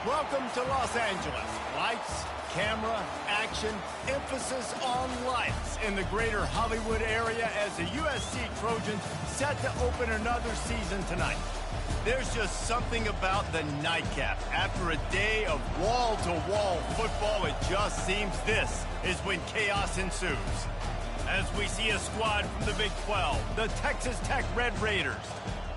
Welcome to Los Angeles. Lights, camera, action, emphasis on lights in the greater Hollywood area as the USC Trojans set to open another season tonight. There's just something about the nightcap. After a day of wall-to-wall football, it just seems this is when chaos ensues. As we see a squad from the Big 12, the Texas Tech Red Raiders,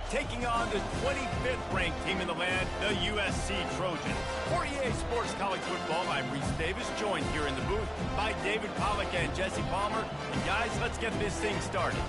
taking on the 25th ranked team in the land, the USC Trojans. For EA Sports College Football, I'm Reese Davis, joined here in the booth by David Pollack and Jesse Palmer. And guys, let's get this thing started.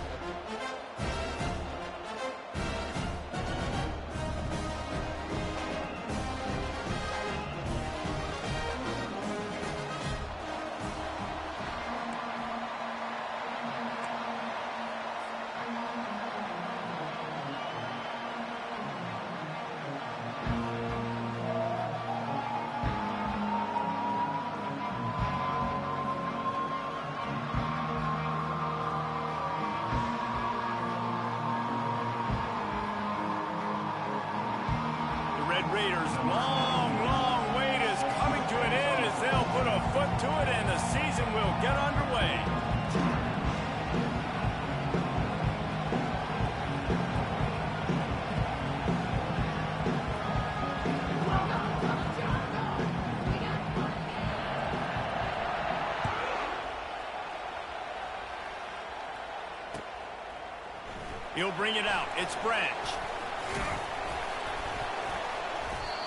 Raiders' long wait is coming to an end as they'll put a foot to it and the season will get underway. He'll bring it out. It's Branch.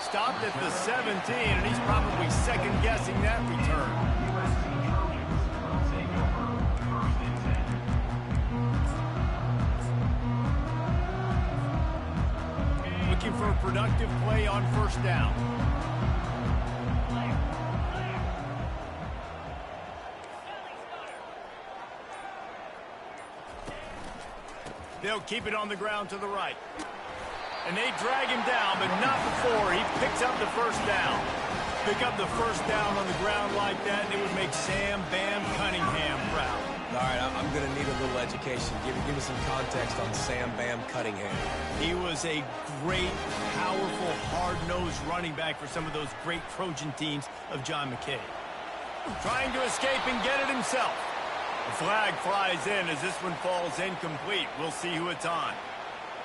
Stopped at the 17, and he's probably second-guessing that return. Looking for a productive play on first down. They'll keep it on the ground to the right. And they drag him down, but not before he picks up the first down. Pick up the first down on the ground like that, and it would make Sam Bam Cunningham proud. All right, I'm going to need a little education. Give me some context on Sam Bam Cunningham. He was a great, powerful, hard-nosed running back for some of those great Trojan teams of John McKay. Trying to escape and get it himself. The flag flies in as this one falls incomplete. We'll see who it's on.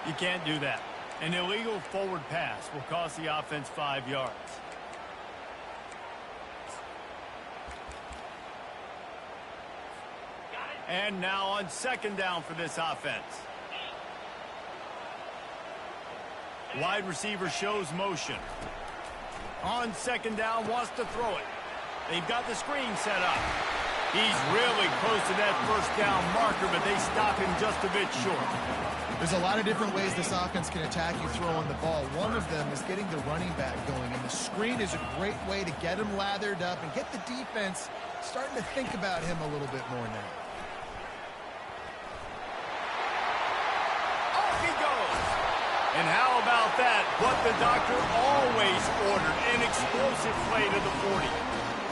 You can't do that. An illegal forward pass will cost the offense 5 yards. And now on second down for this offense. Wide receiver shows motion. On second down, wants to throw it. They've got the screen set up. He's really close to that first down marker, but they stop him just a bit short. There's a lot of different ways this offense can attack you throwing the ball. One of them is getting the running back going, and the screen is a great way to get him lathered up and get the defense starting to think about him a little bit more now. Off he goes. And how about that? What the doctor always ordered, an explosive play to the 40.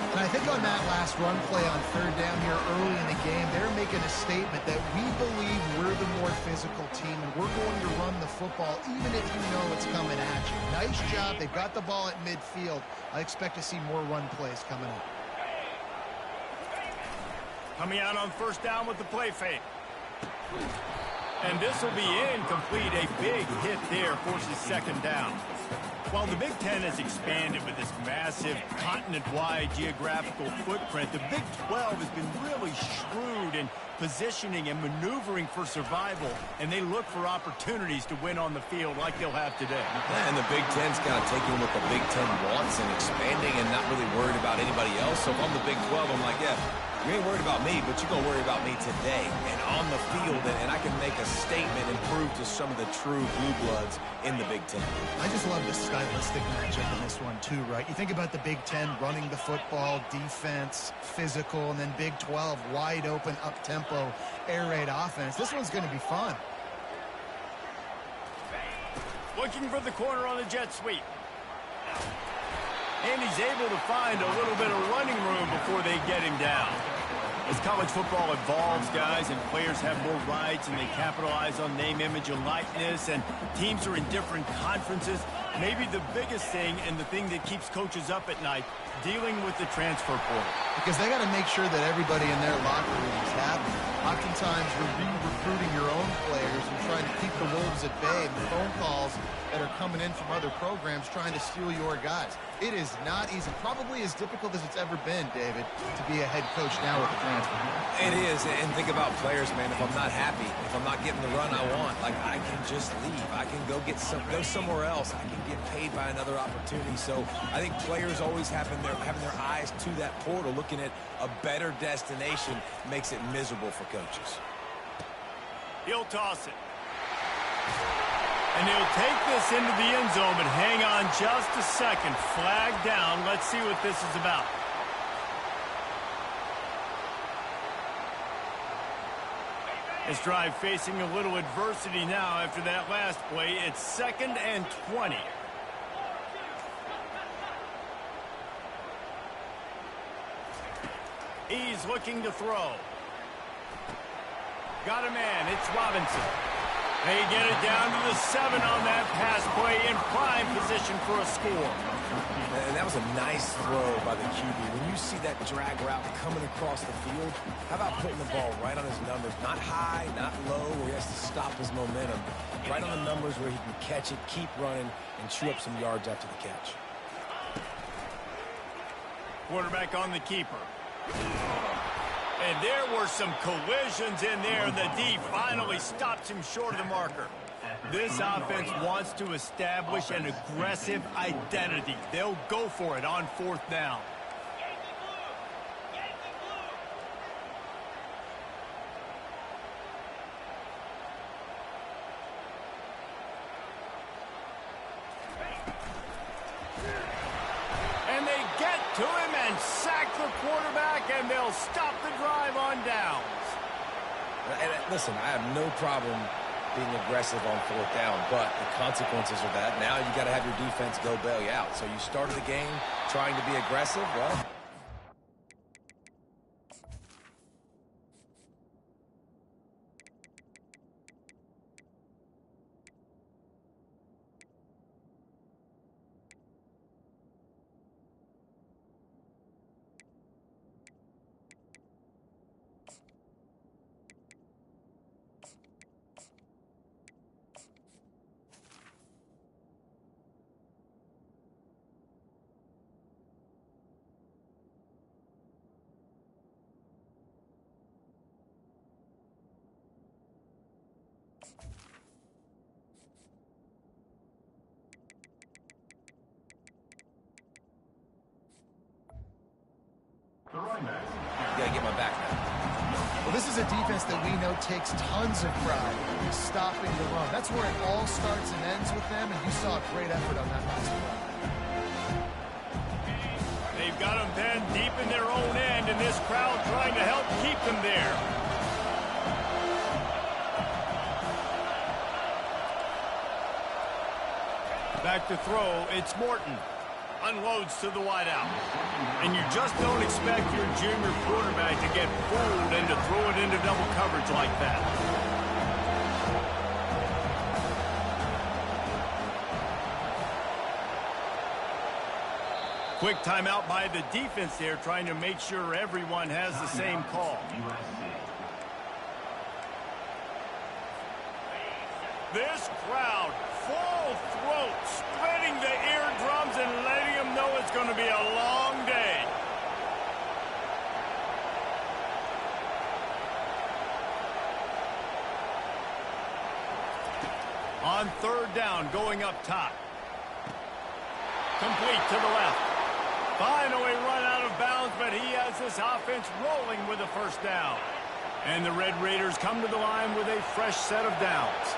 And I think on that last run play on third down here early in the game, they're making a statement that we believe we're the more physical team and we're going to run the football even if you know it's coming at you. Nice job. They've got the ball at midfield. I expect to see more run plays coming up. Coming out on first down with the play fake. And this will be incomplete. A big hit there forces second down. While the Big Ten has expanded with this massive continent-wide geographical footprint, the Big 12 has been really shrewd in positioning and maneuvering for survival, and they look for opportunities to win on the field like they'll have today. And the Big Ten's kind of taking what the Big Ten wants and expanding and not really worried about anybody else. So if I'm the Big 12, I'm like, yeah, you ain't worried about me, but you're going to worry about me today and on the field, and I can make a statement and prove to some of the true blue bloods in the Big Ten. I just love the stylistic matchup in this one too, right? You think about the Big Ten running the football, defense, physical, and then Big 12 wide open, up-tempo, air raid offense. This one's going to be fun. Looking for the corner on the jet sweep. And he's able to find a little bit of running room before they get him down. As college football evolves, guys, and players have more rights and they capitalize on name, image, and likeness, and teams are in different conferences, maybe the biggest thing and the thing that keeps coaches up at night, dealing with the transfer portal. Because they got to make sure that everybody in their locker room is happy. Oftentimes, you're recruiting your own players and trying to keep the wolves at bay, and the phone calls that are coming in from other programs trying to steal your guys. It is not easy. Probably as difficult as it's ever been, David, to be a head coach now with the transfer. It is, and think about players, man. If I'm not happy, if I'm not getting the run I want, like, I can just leave. I can go somewhere else. I can get paid by another opportunity. So I think players always having their eyes to that portal, looking at a better destination, makes it miserable for coaches. He'll toss it. And he'll take this into the end zone, but hang on just a second. Flag down. Let's see what this is about. This drive facing a little adversity now after that last play. It's 2nd and 20. He's looking to throw. Got a man. It's Robinson. They get it down to the 7 on that pass play, in prime position for a score. And that was a nice throw by the QB. When you see that drag route coming across the field, how about putting the ball right on his numbers? Not high, not low, where he has to stop his momentum. Right on the numbers where he can catch it, keep running, and chew up some yards after the catch. Quarterback on the keeper. And there were some collisions in there, and the D finally stops him short of the marker. This offense wants to establish an aggressive identity. They'll go for it on 4th down. And they get to him and sack the quarterback, and they'll stop the drive on downs. And listen, I have no problem being aggressive on 4th down, but the consequences of that, now you got to have your defense go bail you out. So you started the game trying to be aggressive, well... You gotta get my back now. Well, this is a defense that we know takes tons of pride in stopping the run. That's where it all starts and ends with them, and you saw a great effort on that last play. They've got them then deep in their own end, and this crowd trying to help keep them there. Back to throw, it's Morton. Unloads to the wideout. And you just don't expect your junior quarterback to get fooled and to throw it into double coverage like that. Quick timeout by the defense there, trying to make sure everyone has the same call. This crowd, full throat, splitting the eardrums and letting them know it's going to be a long day. On 3rd down, going up top. Complete to the left. Finally run out of bounds, but he has this offense rolling with a 1st down. And the Red Raiders come to the line with a fresh set of downs.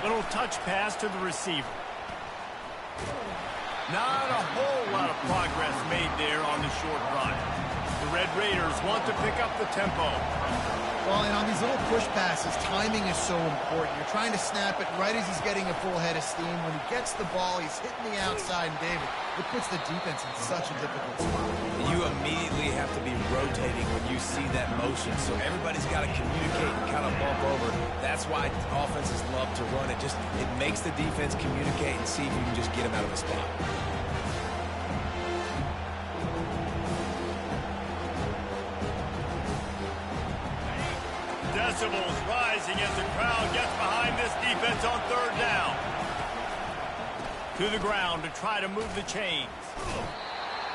Little touch pass to the receiver. Not a whole lot of progress made there on the short run. The Red Raiders want to pick up the tempo. Well, and on these little push passes, timing is so important. You're trying to snap it right as he's getting a full head of steam. When he gets the ball, he's hitting the outside, and David, it puts the defense in such a difficult spot. You immediately have to be rotating when you see that motion, so everybody's got to communicate and kind of bump over. That's why offenses love to run it. It makes the defense communicate and see if you can just get them out of the spot. Decibels rising as the crowd gets behind this defense on third down. To the ground to try to move the chains.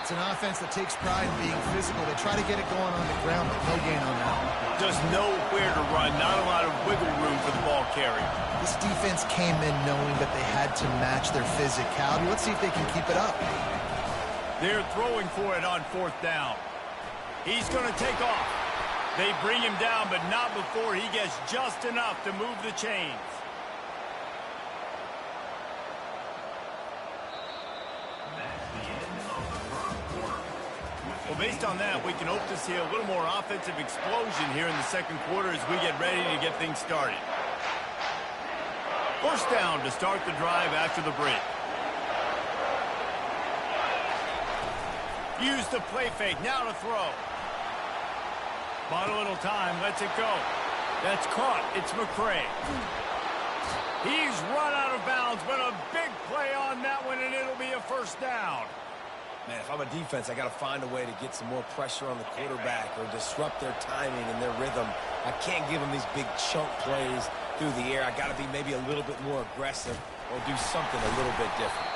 It's an offense that takes pride in being physical. They try to get it going on the ground, but no gain on that one. Just nowhere to run, not a lot of wiggle room for the ball carrier. This defense came in knowing that they had to match their physicality. Let's see if they can keep it up. They're throwing for it on fourth down. He's going to take off. They bring him down, but not before he gets just enough to move the chains. Well, based on that, we can hope to see a little more offensive explosion here in the second quarter as we get ready to get things started. First down to start the drive after the break. Use the play fake, now to throw. Bought a little time, lets it go. That's caught, it's McCray. He's run out of bounds, but a big play on that one, and it'll be a first down. Man, if I'm a defense, I got to find a way to get some more pressure on the quarterback or disrupt their timing and their rhythm. I can't give them these big chunk plays through the air. I got to be maybe a little bit more aggressive or do something a little bit different.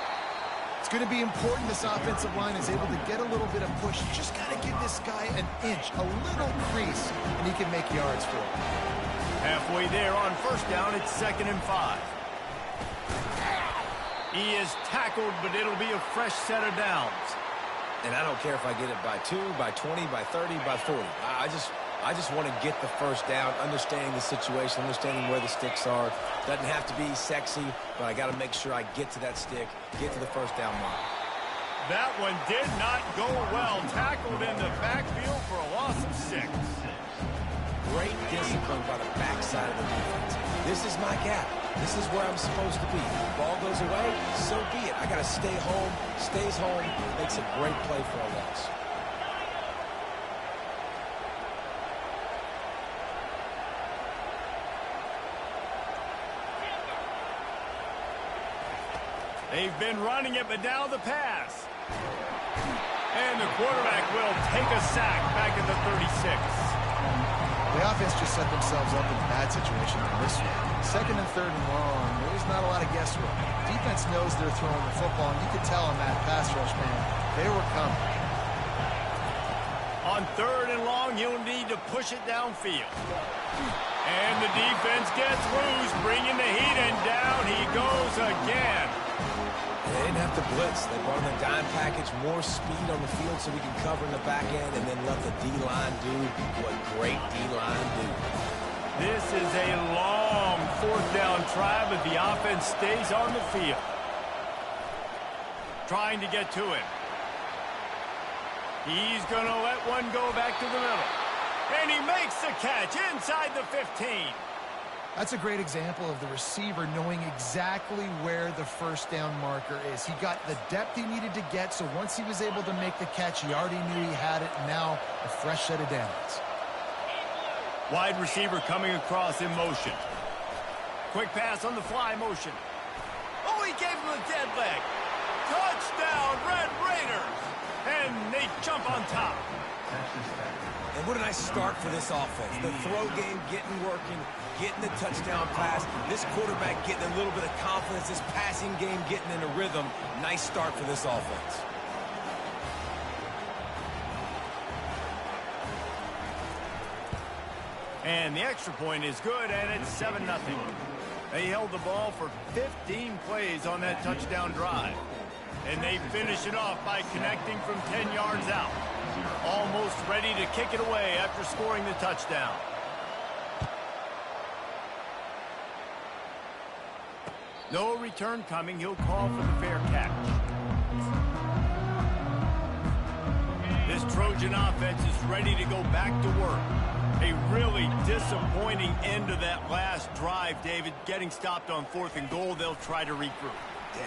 It's going to be important this offensive line is able to get a little bit of push. You just got to give this guy an inch, a little crease, and he can make yards for it. Halfway there on first down, it's 2nd and 5. He is tackled, but it'll be a fresh set of downs. And I don't care if I get it by 2, by 20, by 30, by 40. I just want to get the first down, understanding the situation, understanding where the sticks are. Doesn't have to be sexy, but I got to make sure I get to that stick, get to the first down mark. That one did not go well. Tackled in the backfield for a loss of 6. Great discipline by the backside of the defense. This is my gap. This is where I'm supposed to be. Ball goes away, so be it. I got to stay home. Stays home. Makes a great play for a loss. They've been running it, but now the pass. And the quarterback will take a sack back at the 36. The offense just set themselves up in a bad situation on this one. 2nd and 3rd and long, there's not a lot of guesswork. Defense knows they're throwing the football, and you could tell on that pass rush, man, they were coming. On 3rd and long, he'll need to push it downfield. And the defense gets loose, bringing the heat, and down he goes again. They didn't have to blitz. They brought in the dime package, more speed on the field so we can cover in the back end, and then let the D-line do what great D-line do. This is a long 4th down try, but the offense stays on the field. Trying to get to him. He's going to let one go back to the middle. And he makes the catch inside the 15. That's a great example of the receiver knowing exactly where the first down marker is. He got the depth he needed to get, so once he was able to make the catch, he already knew he had it, and now a fresh set of downs. Wide receiver coming across in motion. Quick pass on the fly motion. Oh, he gave him a dead leg. Touchdown, Red Raiders. And they jump on top. And what a nice start for this offense. The throw game getting working, getting the touchdown pass. This quarterback getting a little bit of confidence. This passing game getting in a rhythm. Nice start for this offense. And the extra point is good, and it's 7-0. They held the ball for 15 plays on that touchdown drive. And they finish it off by connecting from 10 yards out. Almost ready to kick it away after scoring the touchdown. No return coming. He'll call for the fair catch. This Trojan offense is ready to go back to work. A really disappointing end to that last drive, David. Getting stopped on 4th and goal, they'll try to regroup.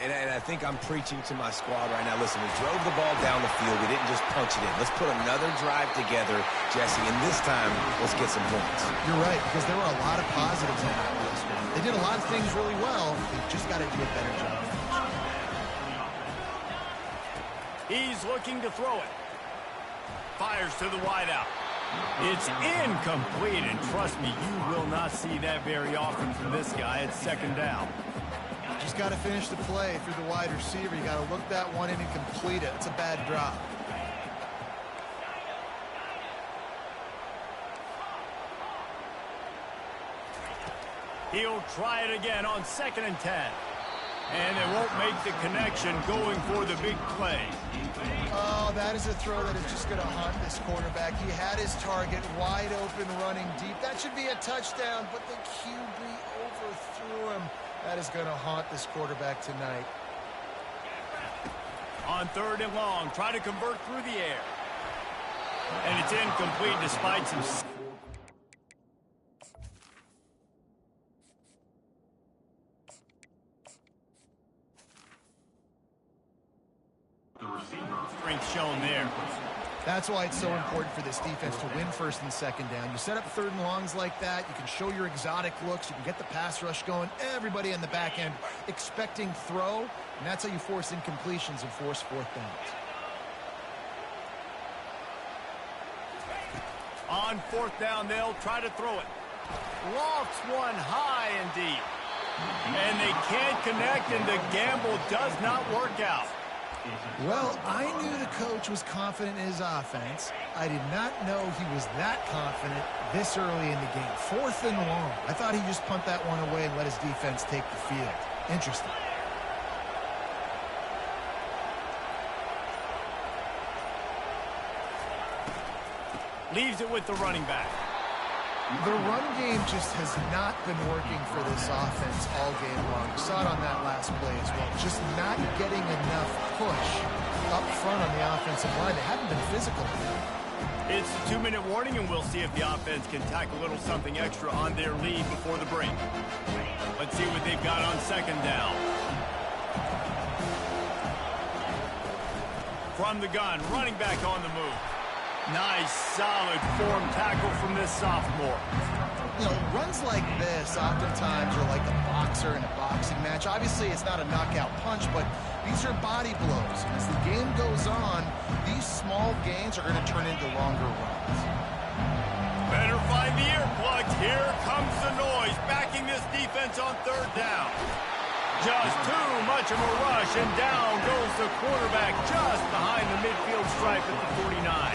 And I think I'm preaching to my squad right now. Listen, we drove the ball down the field. We didn't just punch it in. Let's put another drive together, Jesse, and this time, let's get some points. You're right, because there were a lot of positives on that last one. They did a lot of things really well. They've just got to do a better job. He's looking to throw it. Fires to the wideout. It's incomplete, and trust me, you will not see that very often from this guy. It's 2nd down. Just got to finish the play through the wide receiver. You got to look that one in and complete it. It's a bad drop. He'll try it again on 2nd and 10. And they won't make the connection going for the big play. Oh, that is a throw that is just going to haunt this quarterback. He had his target wide open running deep. That should be a touchdown, but the QB overthrew him. That is going to haunt this quarterback tonight. On 3rd and long, try to convert through the air. And it's incomplete despite some... strength shown there. That's why it's so important for this defense to win 1st and 2nd down. You set up 3rd and longs like that, you can show your exotic looks, you can get the pass rush going, everybody in the back end expecting throw, and that's how you force incompletions and force 4th downs. On 4th down, they'll try to throw it. Lofts one high and deep. And they can't connect, and the gamble does not work out. Well, I knew the coach was confident in his offense. I did not know he was that confident this early in the game. 4th and long. I thought he'd just punt that one away and let his defense take the field. Interesting. Leaves it with the running back. The run game just has not been working for this offense all game long. You saw it on that last play as well. Just not getting enough push up front on the offensive line. They haven't been physical. It's a 2-minute warning, and we'll see if the offense can tack a little something extra on their lead before the break. Let's see what they've got on 2nd down. From the gun, running back on the move. Nice, solid form tackle from this sophomore. You know, runs like this oftentimes are like a boxer in a boxing match. Obviously, it's not a knockout punch, but these are body blows. And as the game goes on, these small gains are going to turn into longer runs. Better find the earplugs. Here comes the noise, backing this defense on 3rd down. Just too much of a rush, and down goes the quarterback just behind the midfield stripe at the 49.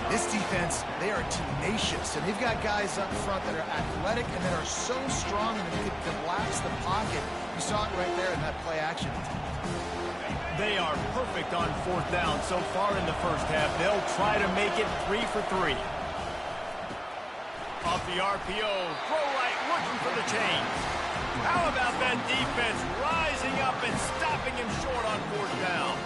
This defense, they are tenacious, and they've got guys up front that are athletic and that are so strong and they can collapse the pocket. You saw it right there in that play action. They are perfect on 4th down so far in the 1st half. They'll try to make it 3 for 3. Off the RPO, throw right, looking for the chains. How about that defense rising up and stopping him short on 4th down?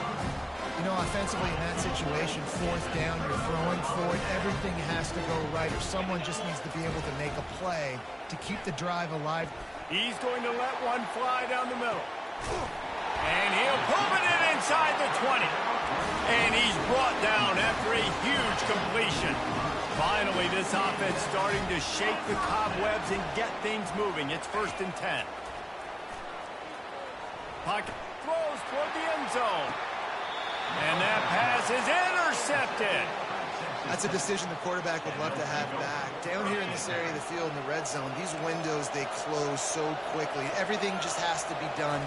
You know, offensively in that situation, 4th down, you're throwing for it. Everything has to go right, or someone just needs to be able to make a play to keep the drive alive. He's going to let one fly down the middle. And he'll move it in inside the 20. And he's brought down after a huge completion. Finally, this offense starting to shake the cobwebs and get things moving. It's 1st and 10. Pocket throws toward the end zone. And that pass is intercepted. That's a decision the quarterback would love to have back. Down here in this area of the field in the red zone, these windows, they close so quickly. Everything just has to be done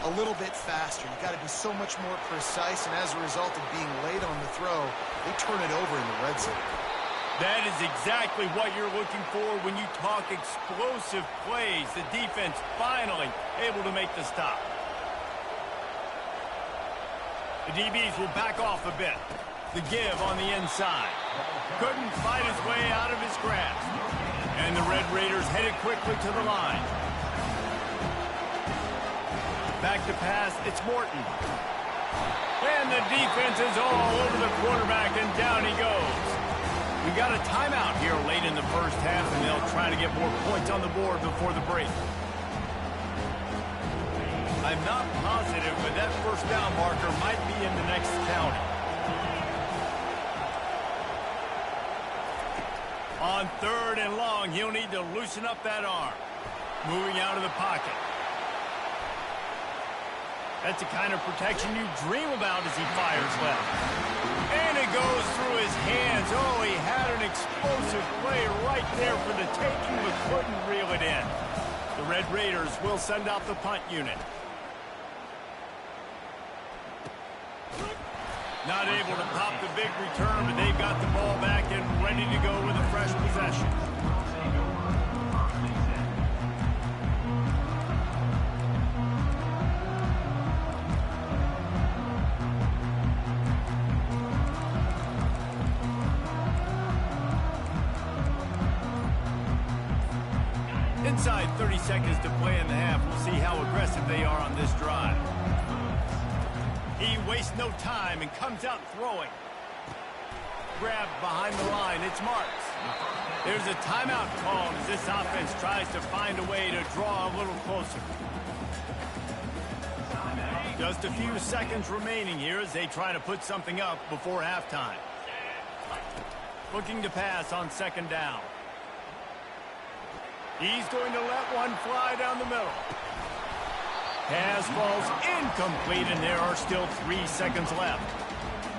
a little bit faster. You've got to be so much more precise, and as a result of being late on the throw, they turn it over in the red zone. That is exactly what you're looking for when you talk explosive plays. The defense finally able to make the stop. The DBs will back off a bit. The give on the inside. Couldn't fight his way out of his grasp. And the Red Raiders headed quickly to the line. Back to pass, it's Morton. And the defense is all over the quarterback, and down he goes. We got a timeout here late in the first half, and they'll try to get more points on the board before the break. I'm not positive, but that first down marker might be in the next county. On 3rd and long, he'll need to loosen up that arm. Moving out of the pocket. That's the kind of protection you dream about as he fires left. And it goes through his hands. Oh, he had an explosive play right there for the taking, but couldn't reel it in. The Red Raiders will send out the punt unit. Not able to pop the big return, but they've got the ball back and ready to go with a fresh possession. Inside 30 seconds to play in the half. We'll see how aggressive they are on this drive. He wastes no time and comes out throwing. Grabbed behind the line. It's Marks. There's a timeout called as this offense tries to find a way to draw a little closer. Just a few seconds remaining here as they try to put something up before halftime. Looking to pass on 2nd down. He's going to let one fly down the middle. Pass falls incomplete, and there are still 3 seconds left.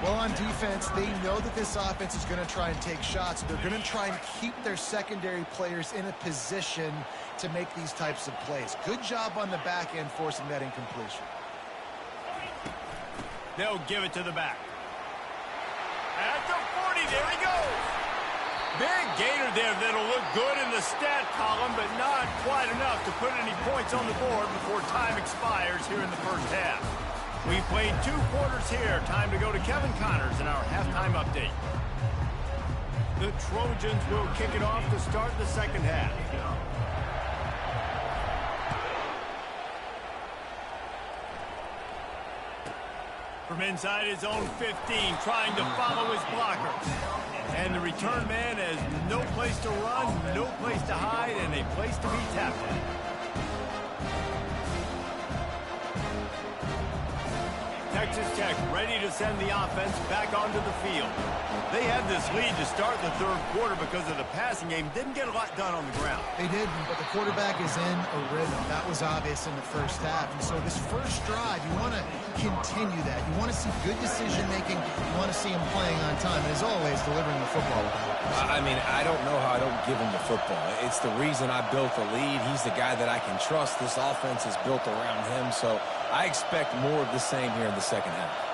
Well, on defense, they know that this offense is going to try and take shots. They're going to try and keep their secondary players in a position to make these types of plays. Good job on the back end forcing that incompletion. They'll give it to the back. At the 40, there he goes. Big gainer there that'll look good in the stat column, but not quite enough to put any points on the board before time expires here in the first half. We played 2 quarters here. Time to go to Kevin Connors in our halftime update. The Trojans will kick it off to start the second half. From inside his own 15, trying to follow his blockers. And the return man has no place to run, no place to hide, and a place to be tackled. Texas Tech ready to send the offense back onto the field. They had this lead to start the 3rd quarter because of the passing game. Didn't get a lot done on the ground. They didn't, but the quarterback is in a rhythm. That was obvious in the first half. And so this first drive, you want to continue that. You want to see good decision-making. You want to see him playing on time. And as always, delivering the football. I mean, I don't know how I don't give him the football. It's the reason I built the lead. He's the guy that I can trust. This offense is built around him, so I expect more of the same here in the second half.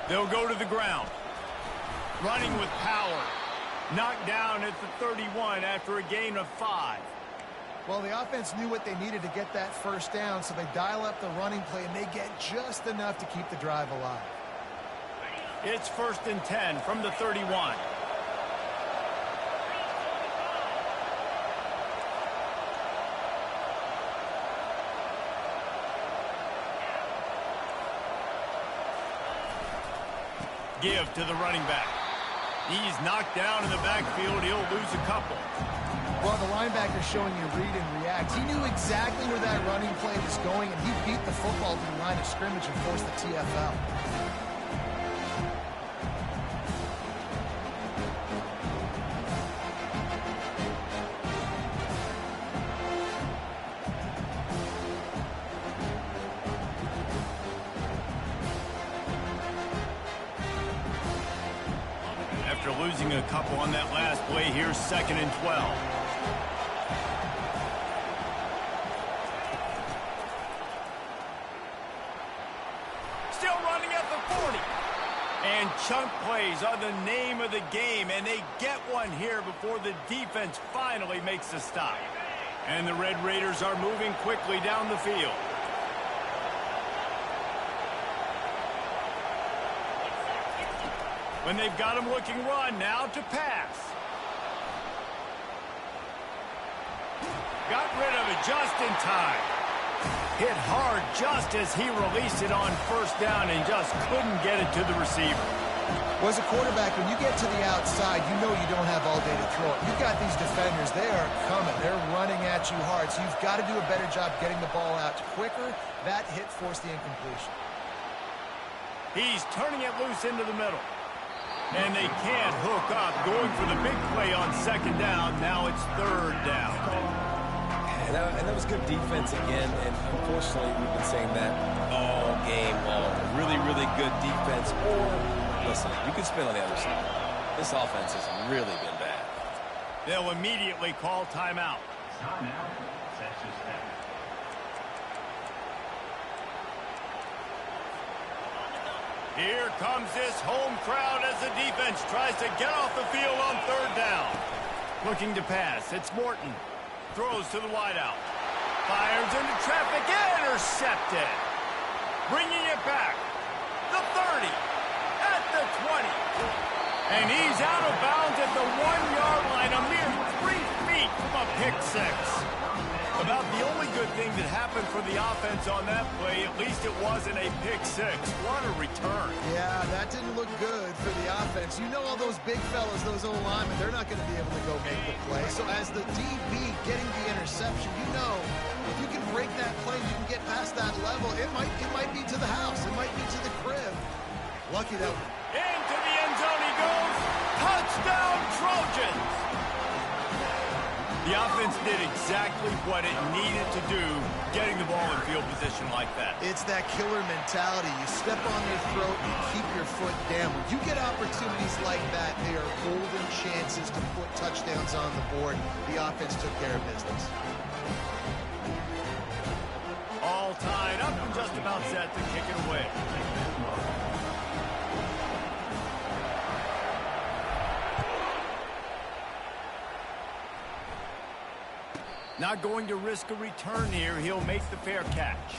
They'll go to the ground. Running with power. Knocked down at the 31 after a gain of 5. Well, the offense knew what they needed to get that first down, so they dial up the running play, and they get just enough to keep the drive alive. It's 1st and 10 from the 31. Give to the running back. He's knocked down in the backfield. He'll lose a couple. Well, the linebacker showing you read and react. He knew exactly where that running play was going, and he beat the football to the line of scrimmage and forced the TFL. After losing a couple on that last play, here's 2nd and 12. Still running at the 40. And chunk plays are the name of the game, and they get one here before the defense finally makes a stop. And the Red Raiders are moving quickly down the field. When they've got him looking run, now to pass. Got rid of it just in time. Hit hard just as he released it on first down and just couldn't get it to the receiver. Well, as a quarterback, when you get to the outside, you know you don't have all day to throw it. You've got these defenders. They are coming. They're running at you hard. So you've got to do a better job getting the ball out quicker. That hit forced the incompletion. He's turning it loose into the middle. And they can't hook up. Going for the big play on second down. Now it's third down. And that was good defense again, and unfortunately we've been saying that all game long. Really, really good defense, or, listen, you can spin on the other side. This offense has really been bad. They'll immediately call timeout. Timeout, Texas Tech. Here comes this home crowd as the defense tries to get off the field on third down. Looking to pass, it's Morton. Throws to the wideout. Fires into traffic. Intercepted. Bringing it back. The 30. At the 20. And he's out of bounds at the 1-yard line. A mere 3 feet from a pick six. About the only good thing that happened for the offense on that play, at least it wasn't a pick six. What a return. Yeah, that didn't look good for the offense. You know all those big fellas, those O-linemen, they're not going to be able to go make the play. So as the DB getting the interception, you know if you can break that play, you can get past that level, it might be to the house. It might be to the crib. Lucky that one. Into the end zone he goes. Touchdown, Trojans. The offense did exactly what it needed to do, getting the ball in field position like that. It's that killer mentality. You step on their throat, you keep your foot down. When you get opportunities like that, they are golden chances to put touchdowns on the board. The offense took care of business. All tied up and just about set to kick it away. Not going to risk a return here. He'll make the fair catch.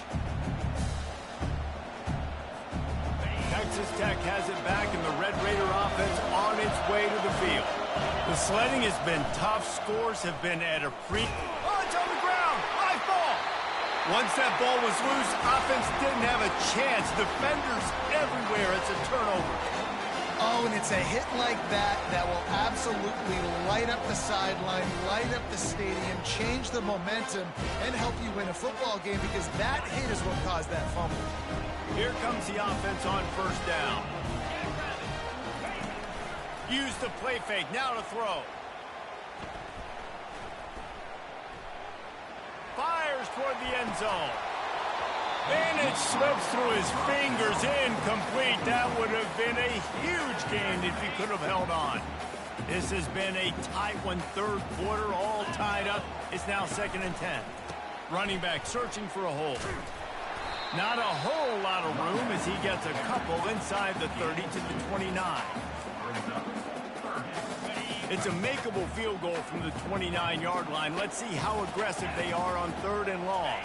Texas Tech has it back, and the Red Raider offense on its way to the field. The sledding has been tough. Scores have been at a pre... Oh, it's on the ground. High ball. Once that ball was loose, offense didn't have a chance. Defenders everywhere. It's a turnover. Oh, and it's a hit like that that will absolutely light up the sideline, light up the stadium, change the momentum, and help you win a football game because that hit is what caused that fumble. Here comes the offense on first down. Use the play fake, now to throw. Fires toward the end zone. And it slips through his fingers, incomplete. That would have been a huge gain if he could have held on. This has been a tight one, third quarter, all tied up. It's now 2nd and 10. Running back searching for a hole. Not a whole lot of room as he gets a couple inside the 30 to the 29. It's a makeable field goal from the 29-yard line. Let's see how aggressive they are on 3rd and long.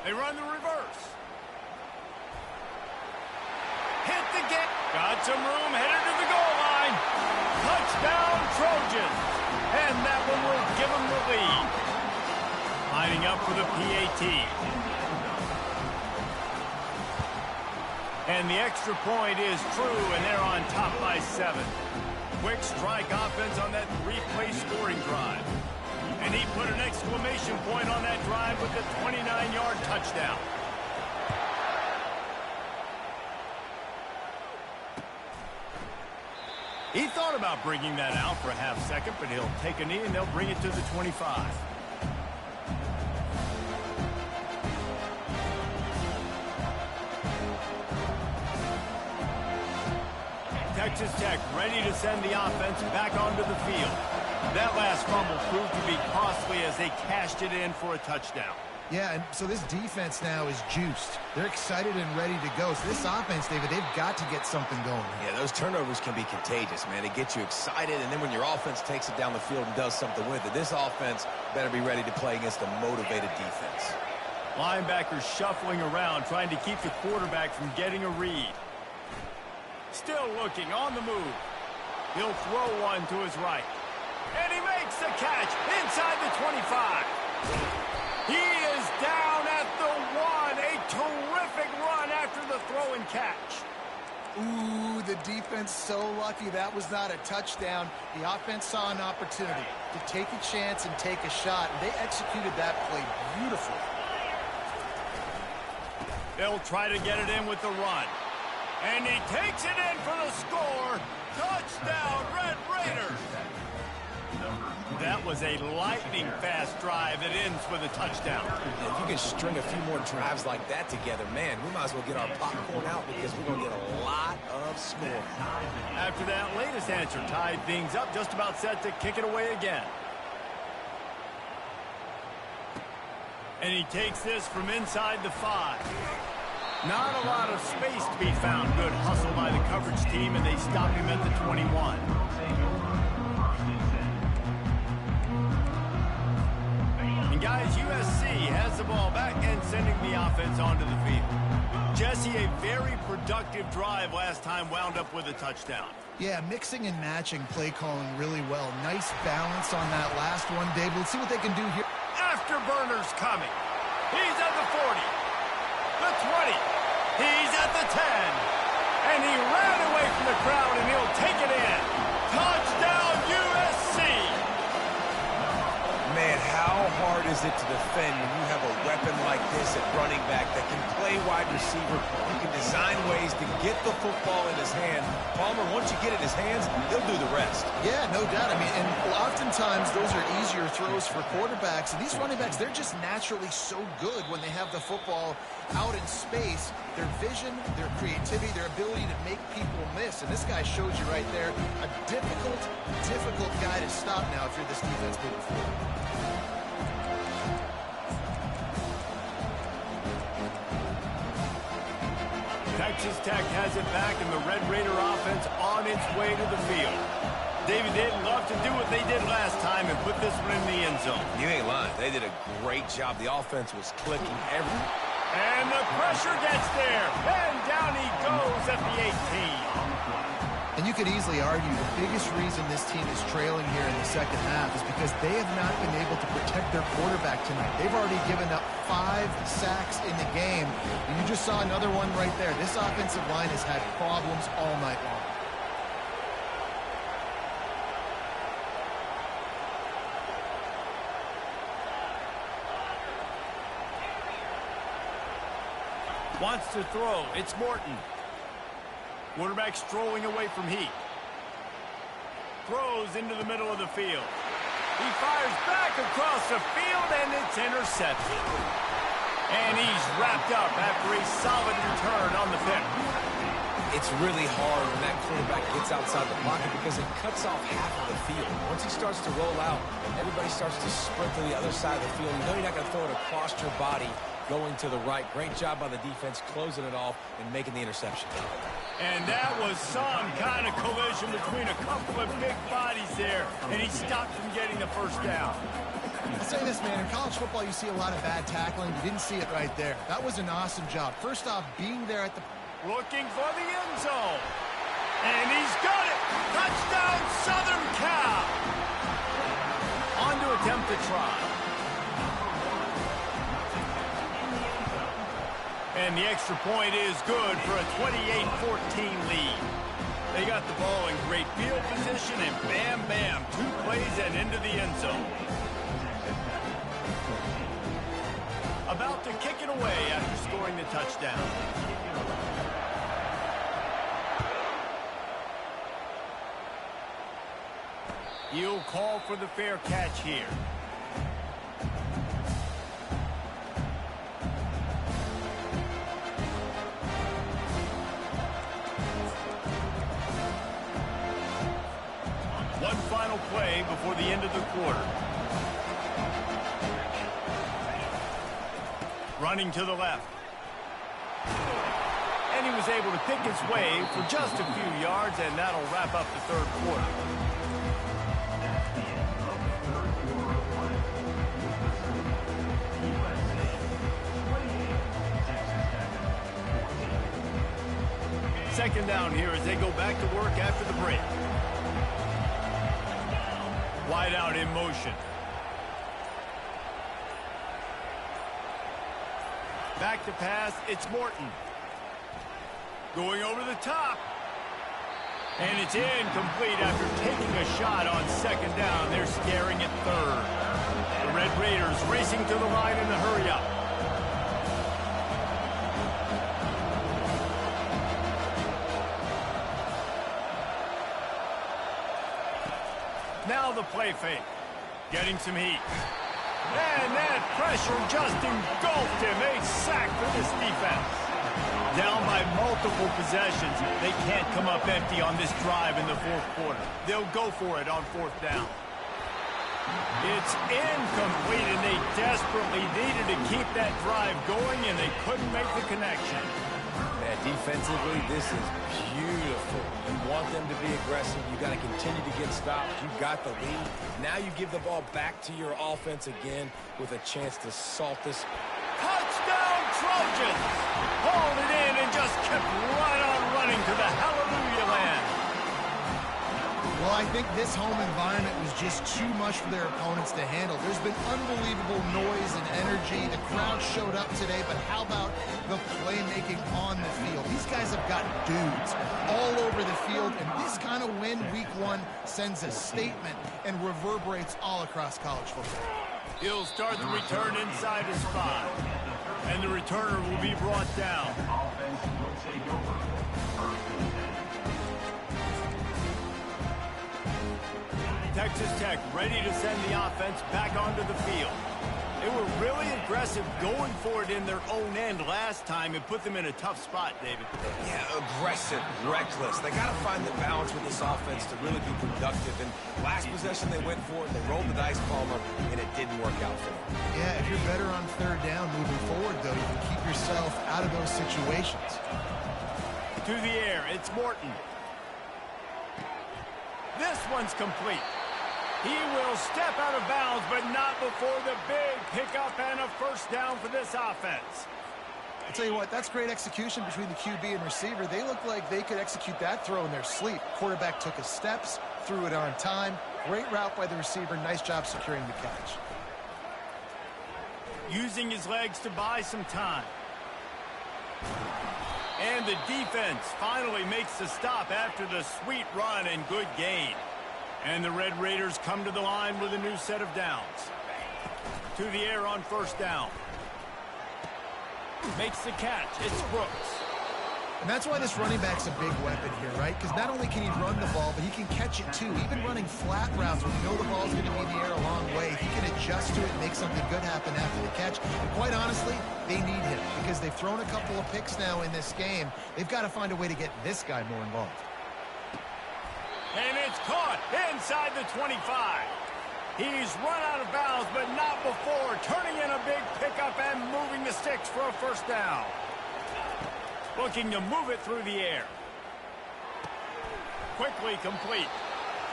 They run the reverse. Hit the gate. Got some room, headed to the goal line. Touchdown, Trojans. And that one will give them the lead. Lining up for the PAT. And the extra point is true, and they're on top by 7. Quick strike offense on that 3-play scoring drive. And he put an exclamation point on that drive with the 29-yard touchdown. He thought about bringing that out for a half second, but he'll take a knee and they'll bring it to the 25. Texas Tech ready to send the offense back onto the field. That last fumble proved to be costly as they cashed it in for a touchdown. Yeah, and so this defense now is juiced. They're excited and ready to go. So this offense, David, they've got to get something going. Yeah, those turnovers can be contagious, man. They get you excited, and then when your offense takes it down the field and does something with it, this offense better be ready to play against a motivated defense. Linebackers shuffling around, trying to keep the quarterback from getting a read. Still looking, on the move. He'll throw one to his right. And he makes the catch inside the 25. He is down at the 1. A terrific run after the throw and catch. Ooh, the defense so lucky that was not a touchdown. The offense saw an opportunity to take a chance and take a shot, and they executed that play beautifully. They'll try to get it in with the run. And he takes it in for the score. Touchdown, Red Raiders. That was a lightning-fast drive that ends with a touchdown. If you can string a few more drives like that together, man, we might as well get our popcorn out because we're going to get a lot of score. After that latest answer tied things up, just about set to kick it away again. And he takes this from inside the 5. Not a lot of space to be found. Good hustle by the coverage team, and they stop him at the 21. And guys, USC has the ball back and sending the offense onto the field. Jesse, a very productive drive last time wound up with a touchdown. Yeah, mixing and matching play calling really well. Nice balance on that last one, Dave. Let's see what they can do here. Afterburner's coming. He's at the 40. The 20. He's at the 10. And he ran away from the crowd, and he'll take it in. Touchdown, USC. Man, how hard is it to defend when you have a weapon like this at running back that can play wide receiver? You can design ways to get the football in his hand. Palmer, once you get it in his hands, he'll do the rest. Yeah, no doubt. I mean, and oftentimes those are easier throws for quarterbacks. And these running backs, they're just naturally so good when they have the football out in space. Their vision, their creativity, their ability to make people miss. And this guy shows you right there, a difficult guy to stop now if you're this defense moving forward. Texas Tech has it back, and the Red Raider offense on its way to the field. David, they'd love to do what they did last time and put this one in the end zone. You ain't lying. They did a great job. The offense was clicking everything. And the pressure gets there. And down he goes at the 18. And you could easily argue the biggest reason this team is trailing here in the second half is because they have not been able to protect their quarterback tonight. They've already given up 5 sacks in the game. And you just saw another one right there. This offensive line has had problems all night long. Wants to throw. It's Morton. Quarterback strolling away from Heat. Throws into the middle of the field. He fires back across the field, and it's intercepted. And he's wrapped up after a solid return on the pick. It's really hard when that quarterback gets outside the pocket because it cuts off half of the field. Once he starts to roll out, everybody starts to sprint to the other side of the field. You know you're not going to throw it across your body going to the right. Great job by the defense closing it off and making the interception. And that was some kind of collision between a couple of big bodies there, and he stopped from getting the first down. I'll say this, man, in college football you see a lot of bad tackling. You didn't see it right there. That was an awesome job. First off, being there at the... Looking for the end zone. And he's got it. Touchdown, Southern Cal. On to attempt to try. And the extra point is good for a 28-14 lead. They got the ball in great field position, and bam, bam, 2 plays and into the end zone. About to kick it away after scoring the touchdown. He'll call for the fair catch here. One final play before the end of the quarter. Running to the left. And he was able to pick his way for just a few yards, and that'll wrap up the third quarter. Second down here as they go back to work after the break. Wide out in motion. Back to pass, it's Morton. Going over the top. And it's incomplete after taking a shot on second down. They're scaring at third. The Red Raiders racing to the line in the hurry-up. Now the play fake. Getting some heat. And that pressure just engulfed him. A sack for this defense. Down by multiple possessions. They can't come up empty on this drive in the fourth quarter. They'll go for it on fourth down. It's incomplete, and they desperately needed to keep that drive going, and they couldn't make the connection. Yeah, defensively, this is beautiful. You want them to be aggressive. You got to continue to get stops. You got the lead. Now you give the ball back to your offense again with a chance to salt this. Touchdown, Trojans! Hauled it in and just kept right on running to the hallelujah land. Well, I think this home environment was just too much for their opponents to handle. There's been unbelievable noise and energy. The crowd showed up today, but how about the playmaking on the field? These guys have got dudes all over the field, and this kind of win week one sends a statement and reverberates all across college football. He'll start the return inside his 5. And the returner will be brought down. Offense will take over. Texas Tech ready to send the offense back onto the field. They were really aggressive going for it in their own end last time and put them in a tough spot, David. Yeah, aggressive, reckless. They got to find the balance with this offense to really be productive. And last possession they went for it, they rolled the dice, Palmer, and it didn't work out for them. Yeah, if you're better on third down moving forward, though, you can keep yourself out of those situations. To the air, it's Morton. This one's complete. He will step out of bounds, but not before the big pickup and a first down for this offense. I'll tell you what, that's great execution between the QB and receiver. They look like they could execute that throw in their sleep. Quarterback took his steps, threw it on time. Great route by the receiver. Nice job securing the catch. Using his legs to buy some time. And the defense finally makes the stop after the sweet run and good gain. And the Red Raiders come to the line with a new set of downs. To the air on first down. Makes the catch. It's Brooks. And that's why this running back's a big weapon here, right? Because not only can he run the ball, but he can catch it too. Even running flat routes when you know the ball's going to be in the air a long way, he can adjust to it and make something good happen after the catch. And quite honestly, they need him because they've thrown a couple of picks now in this game. They've got to find a way to get this guy more involved. And it's caught inside the 25. He's run out of bounds, but not before turning in a big pickup and moving the sticks for a first down. Looking to move it through the air. Quickly complete.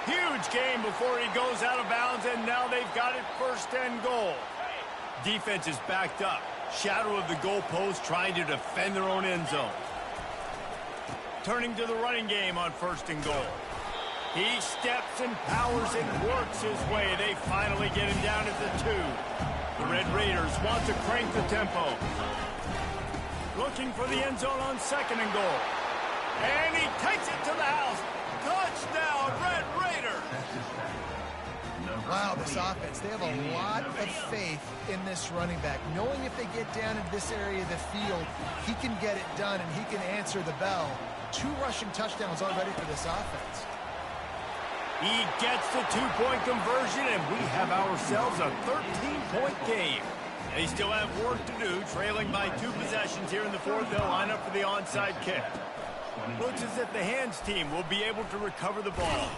Huge gain before he goes out of bounds, and now they've got it first and goal. Defense is backed up. Shadow of the goalpost trying to defend their own end zone. Turning to the running game on first and goal. He steps and powers and works his way. They finally get him down at the 2. The Red Raiders want to crank the tempo. Looking for the end zone on second and goal. And he takes it to the house. Touchdown, Red Raiders! Wow, this offense, they have a lot of faith in this running back. Knowing if they get down into this area of the field, he can get it done and he can answer the bell. 2 rushing touchdowns already for this offense. He gets the 2-point conversion, and we have ourselves a 13-point game. They still have work to do, trailing by 2 possessions here in the fourth. They'll line up for the onside kick. Looks as if the hands team will be able to recover the ball.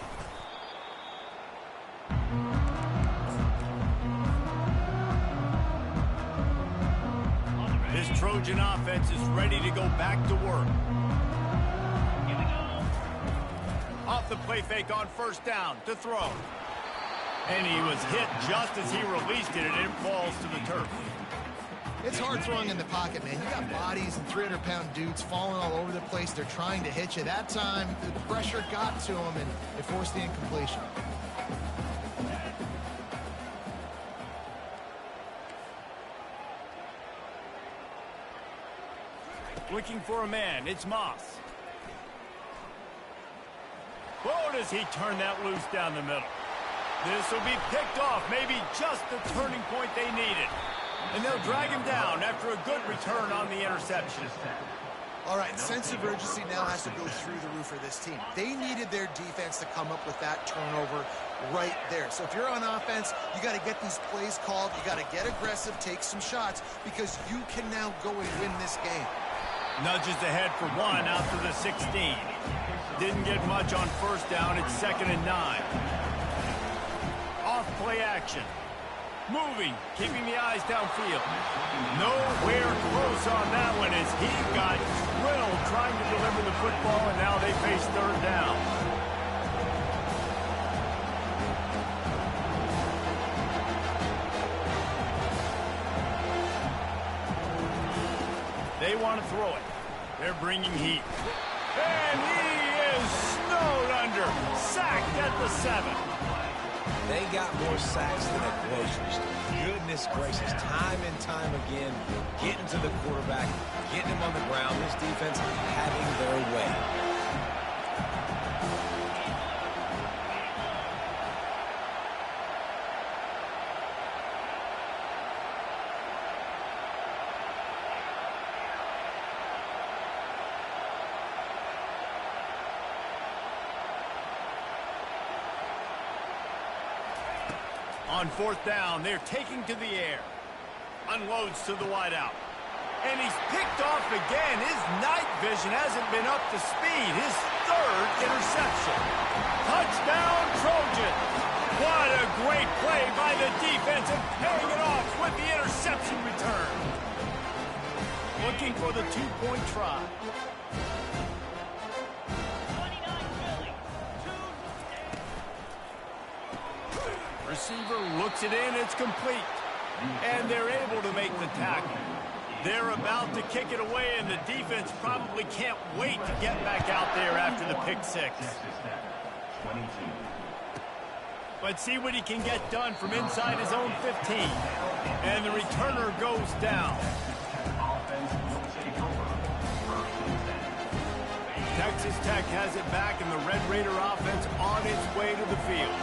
This Trojan offense is ready to go back to work. Off the play fake on first down to throw. And he was hit just as he released it, and it falls to the turf. It's hard throwing in the pocket, man. You got bodies and 300-pound dudes falling all over the place. They're trying to hit you. That time, the pressure got to him, and it forced the incompletion. looking for a man. It's Moss. Oh, does he turn that loose down the middle? This will be picked off. Maybe just the turning point they needed. And they'll drag him down after a good return on the interception. All right, sense of urgency now has to go through the roof for this team. They needed their defense to come up with that turnover right there. So if you're on offense, you got to get these plays called. You got to get aggressive, take some shots, because you can now go and win this game. Nudges ahead for one out to the 16. Didn't get much on first down. It's 2nd and 9. Off play action. Moving, keeping the eyes downfield. Nowhere close on that one as he got drilled trying to deliver the football, and now they face 3rd down. They want to throw it. They're bringing heat. And he is snowed under. Sacked at the 7. They got more sacks than a grocery store. Goodness gracious, time and time again, getting to the quarterback, getting him on the ground. This defense having their way. On 4th down, they're taking to the air. Unloads to the wideout. And he's picked off again. His night vision hasn't been up to speed. His 3rd interception. Touchdown, Trojan. What a great play by the defense and paying it off with the interception return. Looking for the 2-point try. Receiver looks it in, it's complete. And they're able to make the tackle. They're about to kick it away, and the defense probably can't wait to get back out there after the pick 6. Let's see what he can get done from inside his own 15. And the returner goes down. Texas Tech has it back, and the Red Raider offense on its way to the field.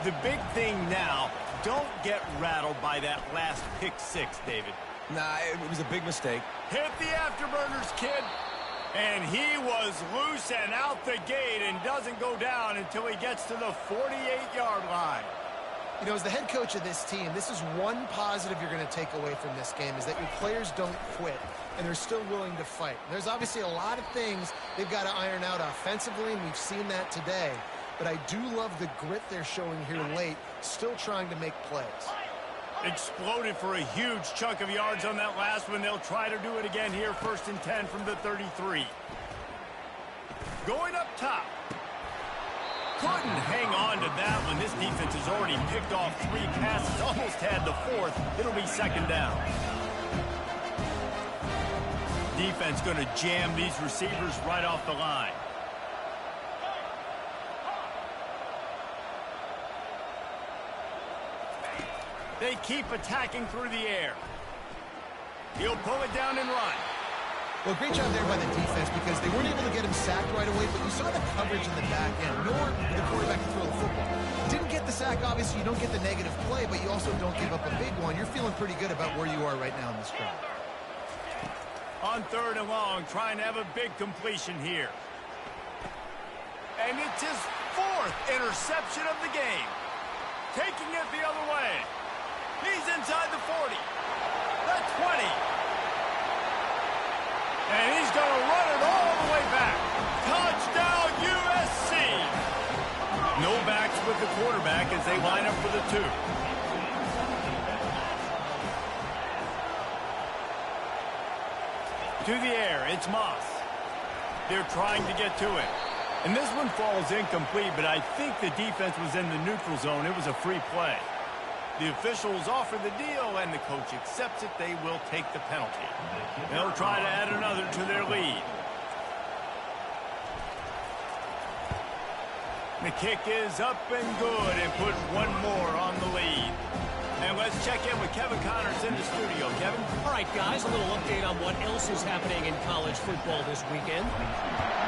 The big thing now, don't get rattled by that last pick 6, David. Nah, it was a big mistake. Hit the afterburners, kid. And he was loose and out the gate and doesn't go down until he gets to the 48-yard line. You know, as the head coach of this team, this is one positive you're going to take away from this game, is that your players don't quit, and they're still willing to fight. There's obviously a lot of things they've got to iron out offensively, and we've seen that today. But I do love the grit they're showing here late, still trying to make plays. Exploded for a huge chunk of yards on that last one. They'll try to do it again here, 1st and 10 from the 33. Going up top. Couldn't hang on to that one. This defense has already picked off 3 passes, almost had the 4th. It'll be 2nd down. Defense going to jam these receivers right off the line. They keep attacking through the air. He'll pull it down and run. Well, great job there by the defense, because they weren't able to get him sacked right away, but you saw the coverage in the back end. Nor did the quarterback to throw the football. Didn't get the sack, obviously. You don't get the negative play, but you also don't give up a big one. You're feeling pretty good about where you are right now in this drive. On 3rd and long, trying to have a big completion here. And it's his 4th interception of the game. Taking it the other way. He's inside the 40. The 20. And he's going to run it all the way back. Touchdown, USC. No backs with the quarterback as they line up for the 2. To the air, it's Moss. They're trying to get to it. And this one falls incomplete, but I think the defense was in the neutral zone. It was a free play. The officials offer the deal, and the coach accepts it. They will take the penalty. They'll try to add another to their lead. The kick is up and good, and put one more on the lead. And let's check in with Kevin Connors in the studio. Kevin? All right, guys, a little update on what else is happening in college football this weekend.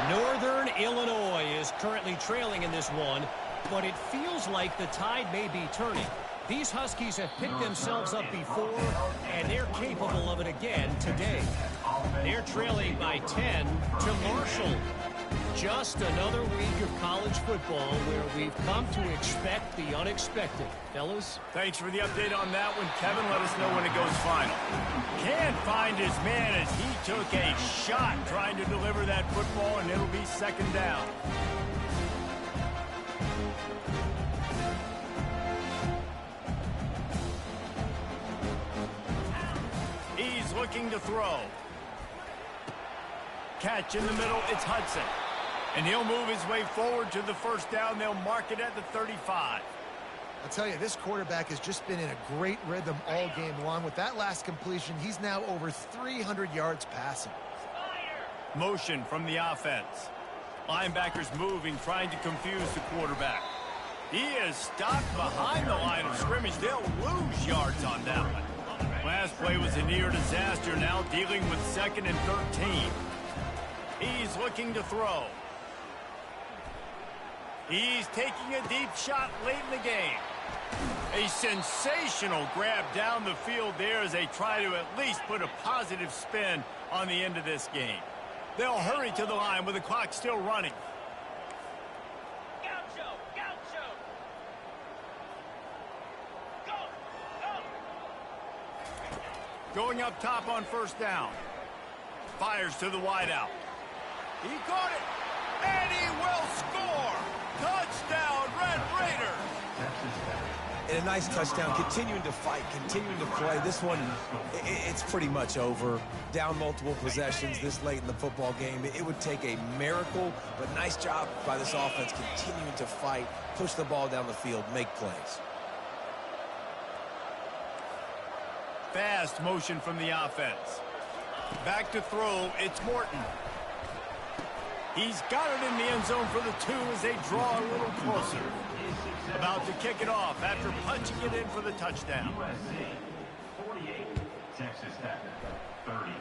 Northern Illinois is currently trailing in this one, but it feels like the tide may be turning. These Huskies have picked themselves up before, and they're capable of it again today. They're trailing by 10 to Marshall. Just another week of college football where we've come to expect the unexpected. Fellas? Thanks for the update on that one, Kevin. Let us know when it goes final. Can't find his man as he took a shot trying to deliver that football, and it'll be second down. He's looking to throw. Catch in the middle, it's Hudson. And he'll move his way forward to the first down. They'll mark it at the 35. I'll tell you, this quarterback has just been in a great rhythm all game long. With that last completion, he's now over 300 yards passing. Motion from the offense. Linebackers moving, trying to confuse the quarterback. He is stopped behind the line of scrimmage. They'll lose yards on that one. Last play was a near disaster, now dealing with 2nd and 13. He's looking to throw. He's taking a deep shot late in the game. A sensational grab down the field there as they try to at least put a positive spin on the end of this game. They'll hurry to the line with the clock still running. Gaucho! Gaucho! Go! Going up top on first down. Fires to the wideout. He caught it, and he will score! Touchdown, Red Raiders! And a nice touchdown, continuing to fight, continuing to play. This one, it's pretty much over. Down multiple possessions this late in the football game. It would take a miracle, but nice job by this offense continuing to fight, push the ball down the field, make plays. Fast motion from the offense. Back to throw, it's Morton. He's got it in the end zone for the 2 as they draw a little closer. About to kick it off after punching it in for the touchdown. USC 48, Texas Tech 30.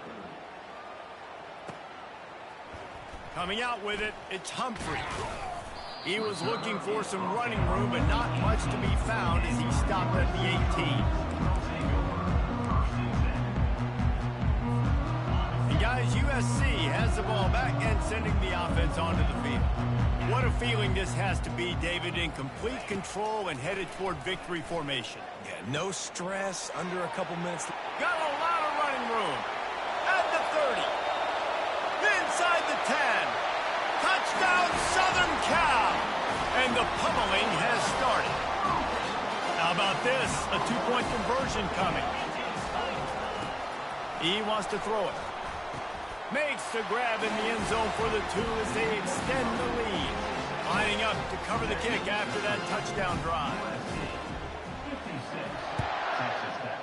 Coming out with it, it's Humphrey. He was looking for some running room, but not much to be found as he stopped at the 18. And guys, USC has the ball back and sending the offense onto the field. What a feeling this has to be, David, in complete control and headed toward victory formation. Yeah, no stress, under a couple minutes. Got a lot of running room. At the 30. Inside the 10. Touchdown, Southern Cal. And the pummeling has started. How about this? A 2-point conversion coming. He wants to throw it. Makes the grab in the end zone for the 2 as they extend the lead. Lining up to cover the kick after that touchdown drive. 56, Texas Tech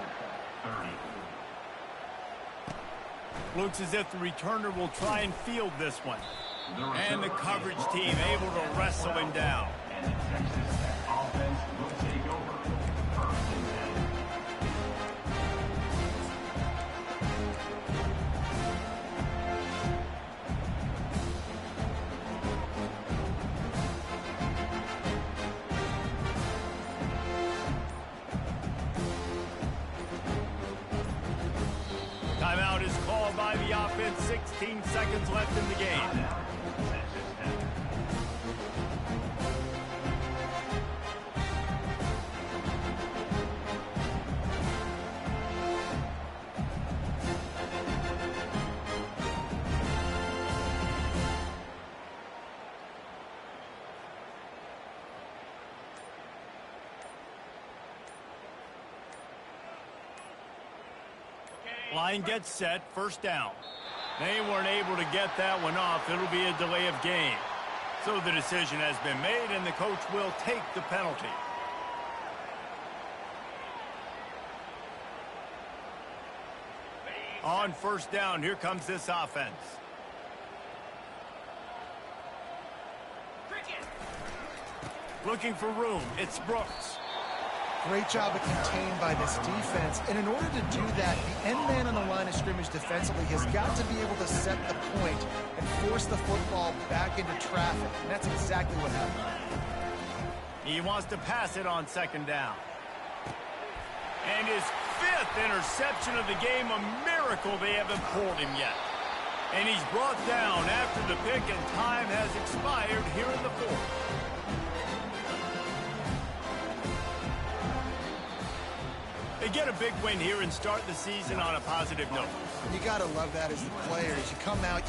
30. Looks as if the returner will try and field this one. And the coverage team able to wrestle him down. And the Texas Tech offense will take over. 1st and 10. Timeout is called by the offense. 16 seconds left in the game. Line gets set, first down. They weren't able to get that one off. It'll be a delay of game. So the decision has been made, and the coach will take the penalty. On first down, here comes this offense. Looking for room, it's Brooks. Great job of contained by this defense. And in order to do that, the end man on the line of scrimmage defensively has got to be able to set the point and force the football back into traffic. And that's exactly what happened. He wants to pass it on second down. And his 5th interception of the game, a miracle they haven't pulled him yet. And he's brought down after the pick, and time has expired here in the 4th. They get a big win here and start the season on a positive note. You got to love that as the player. As you come out...